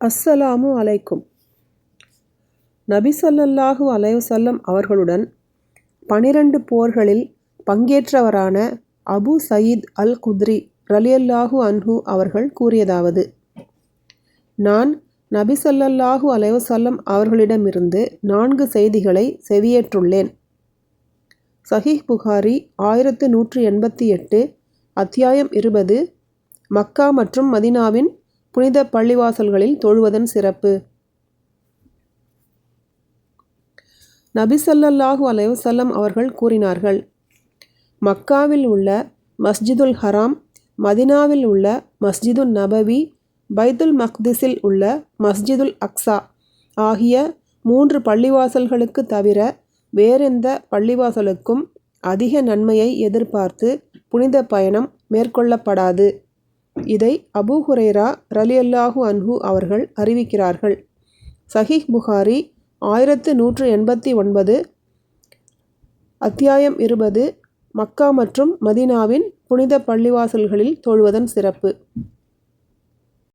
அஸ்ஸலாமு அலைக்கும். நபி ஸல்லல்லாஹு அலைஹி வஸல்லம் அவர்களுடன் 12 போர்களில் பங்கேற்றவரான அபு சயீத் அல் குத்ரி ரலியல்லாஹு அன்ஹு அவர்கள் கூறியதாவது: நான் நபி ஸல்லல்லாஹு அலைஹி வஸல்லம் அவர்களிடமிருந்து 4 செய்திகளை செவியேற்றுள்ளேன். சஹீஹ் புகாரி 1188, அத்தியாயம் 20, மக்கா மற்றும் மதீனாவின் புனித பள்ளிவாசல்களில் தொழுவதன் சிறப்பு. நபி ஸல்லல்லாஹு அலைஹி வஸல்லம் அவர்கள் கூறினார்கள்: மக்காவில் உள்ள மஸ்ஜிதுல் ஹராம், மதீனாவில் உள்ள மஸ்ஜிதுன் நபவி, பைத்துல் மக்திஸில் உள்ள மஸ்ஜிதுல் அக்ஸா ஆகிய 3 பள்ளிவாசல்களுக்கு தவிர வேறெந்த பள்ளிவாசலுக்கும் அதிக நன்மையை எதிர்பார்த்து புனித பயணம் மேற்கொள்ளப்படாது. இதை அபூ ஹுரைரா ரலியல்லாஹு அன்ஹு அவர்கள் அறிவிக்கிறார்கள். சஹீஹ் புகாரி 1189, அத்தியாயம் 20, மக்கா மற்றும் மதீனாவின் புனித பள்ளிவாசல்களில் தொழுவதன் சிறப்பு.